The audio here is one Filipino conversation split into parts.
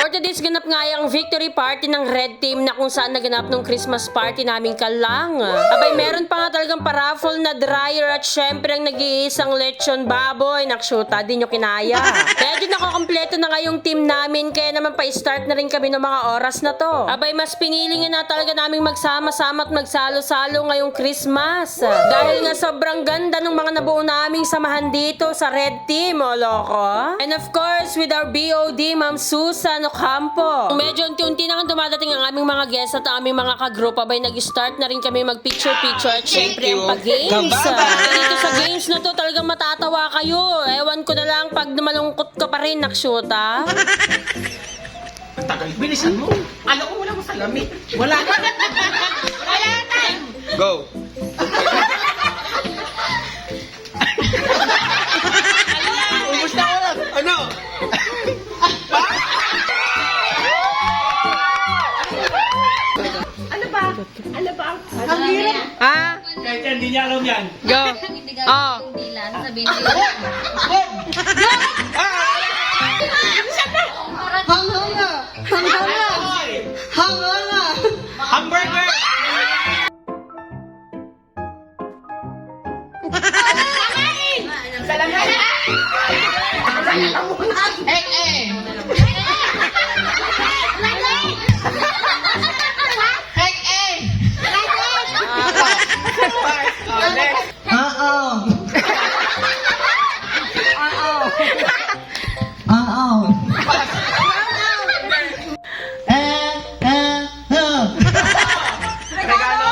For today's ganap nga yung victory party ng Red Team na kung saan naganap nung Christmas party namin kalang. Abay, meron pa nga talagang paraffle na dryer at syempre ang nag-iisang lechon baboy. Naksyuta, di nyo kinaya. Medyo nakakompleto na nga yung team namin kaya naman pa-start na rin kami ng mga oras na to. Abay, mas pinili nga na talaga naming magsama-sama at magsalo-salo ngayong Christmas. Dahil nga sobrang ganda ng mga nabuo naming samahan dito sa Red Team, o loko. And of course, with our BOD, Ma'am Susan Ocampo. Medyo unti-unti na nga dumadating ang aming mga guests at ang aming mga kagrup. Abay, nag-start na rin kami mag-picture-picture at syempre ang pag-games. Dito sa games na to, talagang matatawa kayo. Ewan ko na lang pag malungkot ka pa rin, naksyuta. Tagal, bilisan mo. Alam ko wala mo salamin. Wala na. Wala na. Go. Ubus na ko lang. Ano? Ano ba? Ang hirap. Ha? Kahit yan, hindi niya alam yan. Go. Oh. Sabihin nila. Hanganga. Hanganga. Hanganga. Hamburger. Salamat. Regalo?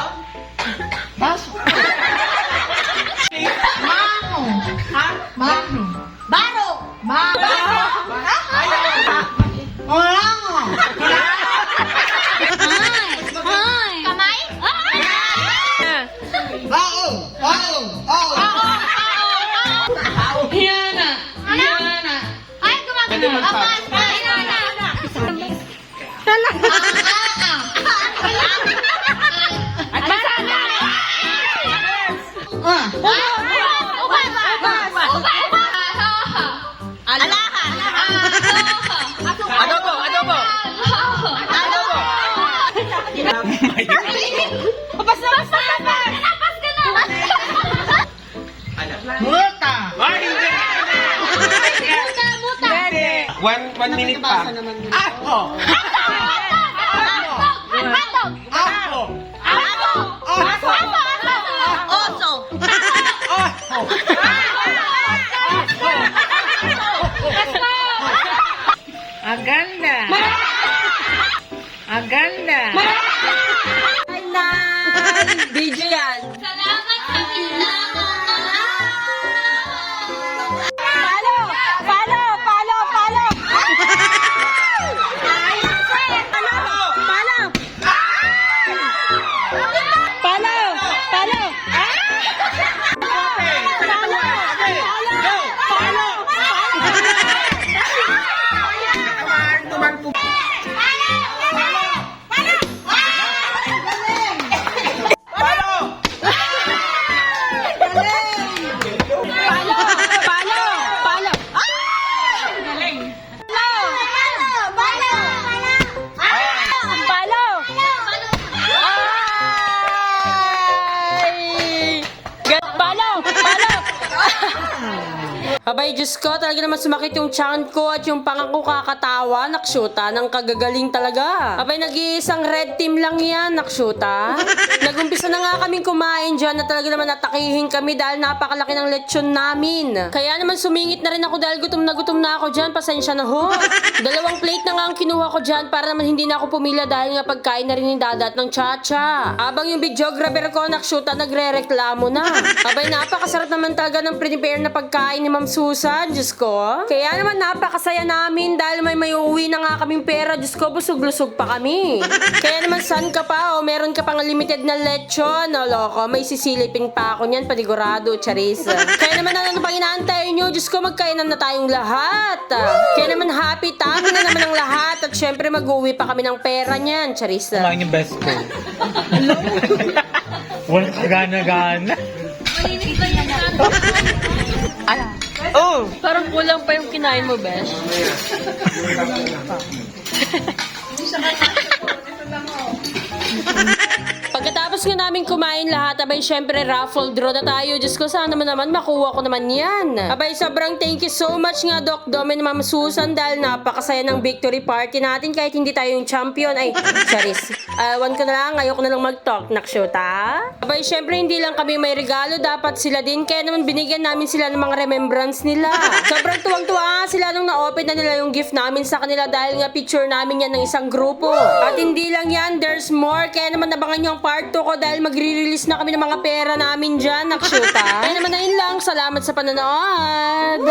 Adobo. Muta. One minute pa. Ako. Aganda. DJ yan. Salamat sa kailangan. Abay, Diyos ko, talaga naman sumakit yung tiyan ko at yung panga ko kakatawa. Naksyuta, ng kagagaling talaga. Abay, nag-iisang Red Team lang yan, naksyuta. Nagumpisa na nga kaming kumain dyan na talaga naman natakihin kami dahil napakalaki ng lechon namin. Kaya naman sumingit na rin ako dahil gutom na ako dyan. Pasensya na ho. 2 plate na nga ang kinuha ko dyan para naman hindi na ako pumila dahil nga pagkain na rin yung dadat ng Chacha. Abang yung videographer ko, naksyuta, nagre-reklamo na. Abay, napakasarap naman talaga ng prepare na pagkain ni Ma'am Susan, Diyos ko. Kaya naman napakasaya namin dahil may uuwi na nga kaming pera. Diyos ko, busog-lusog pa kami. Kaya naman saan ka pa? O meron ka pang limited na lechon. O loko, may sisilipin pa ako niyan, panigurado, charis. Kaya naman ano pang inaantay nyo? Diyos ko, magkainan na tayong lahat. Kaya naman happy tummy na naman ang lahat. At syempre mag-uwi pa kami ng pera niyan, charis. Kumain yung best ko. Wala ka gana-gana. Malinis ba yan? Oh! Parang kulang pa yung kinain mo, Besh. Pagkatapos nga namin kumain lahat, abay syempre raffle draw na tayo. Diyos ko, sana naman makuha ko naman yan. Abay sobrang thank you so much nga Doc Dome and Ma'am Susan dahil napakasaya ng victory party natin kahit hindi tayo yung champion. Ay, charis. Ewan ko na lang, ayoko na lang mag-talk, nakshuta. Abay syempre hindi lang kami may regalo, dapat sila din. Kaya naman binigyan namin sila ng mga remembrance nila. Sobrang tuwang-tuwa sila nung na-open na nila yung gift namin sa kanila dahil nga picture namin yan ng isang grupo. At hindi lang yan, there's more. Kaya naman nabangan nyo ang part 2 ko dahil magre-release na kami ng mga pera namin dyan, nakshuta. Kaya naman na yun lang, salamat sa panonood.